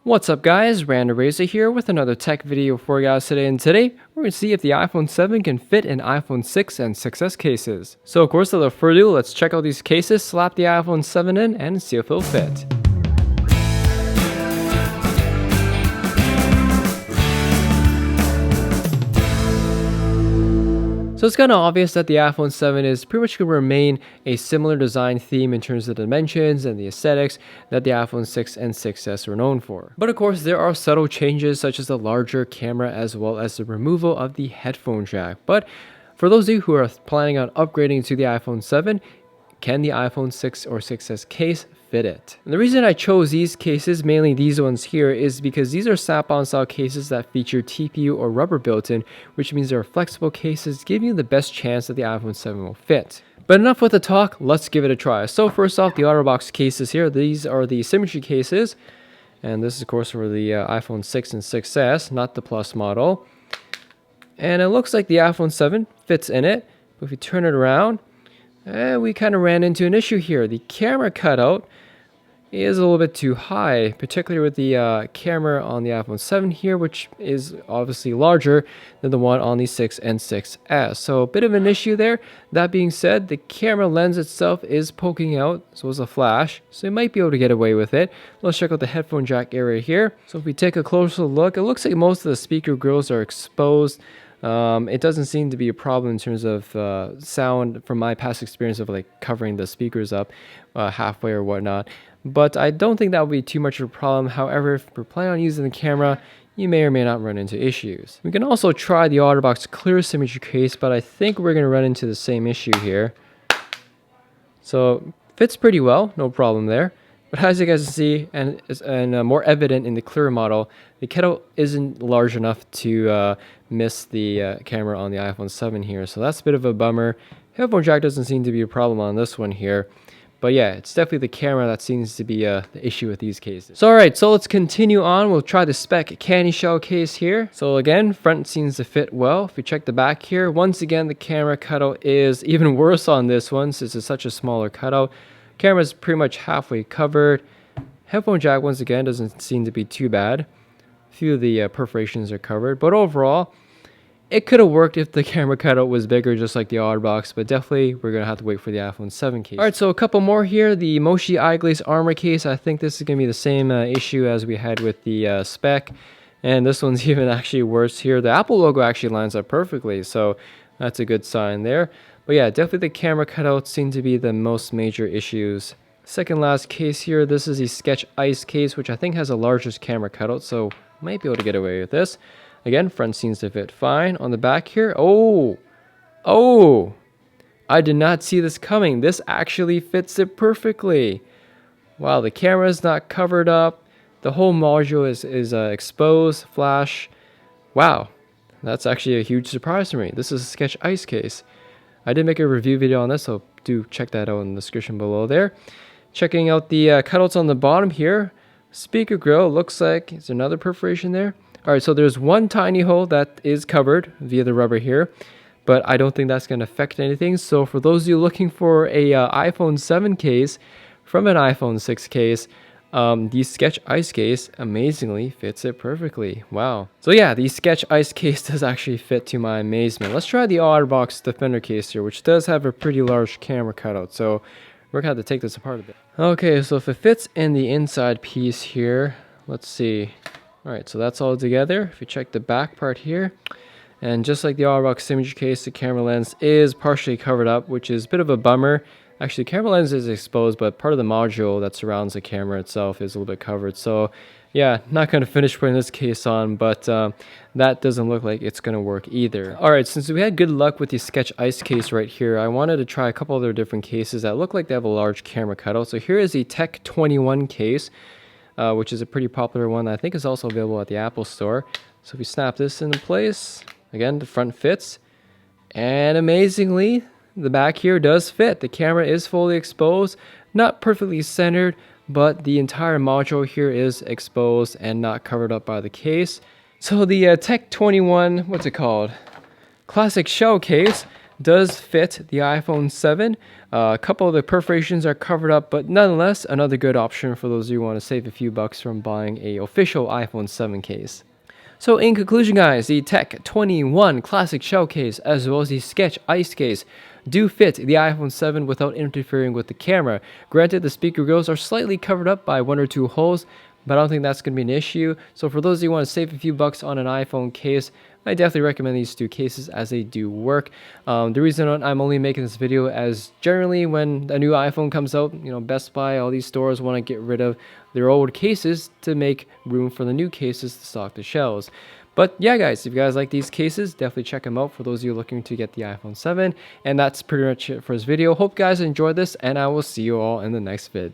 What's up guys, Random Razor here with another tech video for you guys today, and today we're going to see if the iPhone 7 can fit in iPhone 6 and 6s cases. So of course, without further ado, let's check out these cases, slap the iPhone 7 in, and see if it'll fit. So it's kind of obvious that the iPhone 7 is pretty much going to remain a similar design theme in terms of the dimensions and the aesthetics that the iPhone 6 and 6s were known for. But of course, there are subtle changes such as the larger camera as well as the removal of the headphone jack. But for those of you who are planning on upgrading to the iPhone 7, can the iPhone 6 or 6s case fit it? And the reason I chose these cases, mainly these ones here, is because these are snap-on style cases that feature TPU or rubber built-in, which means they're flexible cases, giving you the best chance that the iPhone 7 will fit. But enough with the talk, let's give it a try. So first off, the OtterBox cases here, these are the Symmetry cases, and this is of course for the iPhone 6 and 6s, not the Plus model. And it looks like the iPhone 7 fits in it, but if you turn it around, we kind of ran into an issue here. The camera cutout is a little bit too high, particularly with the camera on the iPhone 7 here, which is obviously larger than the one on the 6 and 6s. So a bit of an issue there. That being said, the camera lens itself is poking out, so it's a flash, so you might be able to get away with it. Let's check out the headphone jack area here. So if we take a closer look, it looks like most of the speaker grills are exposed. It doesn't seem to be a problem in terms of sound from my past experience of like covering the speakers up halfway or whatnot. But I don't think that would be too much of a problem. However, if we're planning on using the camera, you may or may not run into issues. We can also try the OtterBox Clear Symmetry case, but I think we're going to run into the same issue here. So fits pretty well, no problem there. But as you guys can see, and more evident in the Clear model, the cutout isn't large enough to miss the camera on the iPhone 7 here. So that's a bit of a bummer. Headphone jack doesn't seem to be a problem on this one here. But yeah, it's definitely the camera that seems to be the issue with these cases. So alright, so let's continue on. We'll try the spec candy shell case here. So again, front seems to fit well. If we check the back here, once again, the camera cutout is even worse on this one since it's such a smaller cutout. Camera's pretty much halfway covered. Headphone jack, once again, doesn't seem to be too bad. A few of the perforations are covered, but overall, it could have worked if the camera cutout was bigger, just like the OtterBox, but definitely we're going to have to wait for the iPhone 7 case. Alright, so a couple more here. The Moshi Eye Glaze Armor case, I think this is going to be the same issue as we had with the spec. And this one's even actually worse here. The Apple logo actually lines up perfectly, so that's a good sign there. But yeah, definitely the camera cutouts seem to be the most major issues. Second last case here, this is the Sketch Ice case, which I think has the largest camera cutout, so might be able to get away with this. Again, front seems to fit fine. On the back here, oh, I did not see this coming. This actually fits it perfectly. Wow, the camera is not covered up. The whole module is exposed, flash. Wow, that's actually a huge surprise to me. This is a Sketch Ice case. I did make a review video on this, so do check that out in the description below there. Checking out the cutouts on the bottom here. Speaker grill, looks like, is there another perforation there? Alright, so there's one tiny hole that is covered via the rubber here, but I don't think that's going to affect anything. So for those of you looking for a iPhone 7 case from an iPhone 6 case, the Sketch Ice case amazingly fits it perfectly. Wow. So yeah, the Sketch Ice case does actually fit to my amazement. Let's try the OtterBox Defender case here, which does have a pretty large camera cutout. So we're going to have to take this apart a bit. Okay, so if it fits in the inside piece here, let's see. Alright, so that's all together. If you check the back part here, and just like the OtterBox Symmetry case, the camera lens is partially covered up, which is a bit of a bummer. Actually, the camera lens is exposed, but part of the module that surrounds the camera itself is a little bit covered. So yeah, not going to finish putting this case on, but that doesn't look like it's going to work either. Alright, since we had good luck with the Sketch Ice case right here, I wanted to try a couple other different cases that look like they have a large camera cutout. So here is the Tech 21 case. Which is a pretty popular one that I think is also available at the Apple Store. So if we snap this into place, again, the front fits. And amazingly, the back here does fit. The camera is fully exposed, not perfectly centered, but the entire module here is exposed and not covered up by the case. So the Tech 21, what's it called? Classic shell case does fit the iPhone 7. A couple of the perforations are covered up, but nonetheless, another good option for those of you who want to save a few bucks from buying a official iPhone 7 case. So in conclusion, guys, the Tech 21 Classic Shell case as well as the Sketch Ice case do fit the iPhone 7 without interfering with the camera. Granted, the speaker grills are slightly covered up by 1 or 2 holes, but I don't think that's going to be an issue. So for those of you who want to save a few bucks on an iPhone case, I definitely recommend these two cases as they do work. The reason I'm only making this video as generally when a new iPhone comes out, Best Buy, all these stores want to get rid of their old cases to make room for the new cases to stock the shelves. But yeah, guys, if you guys like these cases, definitely check them out for those of you looking to get the iPhone 7. And that's pretty much it for this video. Hope you guys enjoyed this, and I will see you all in the next vid.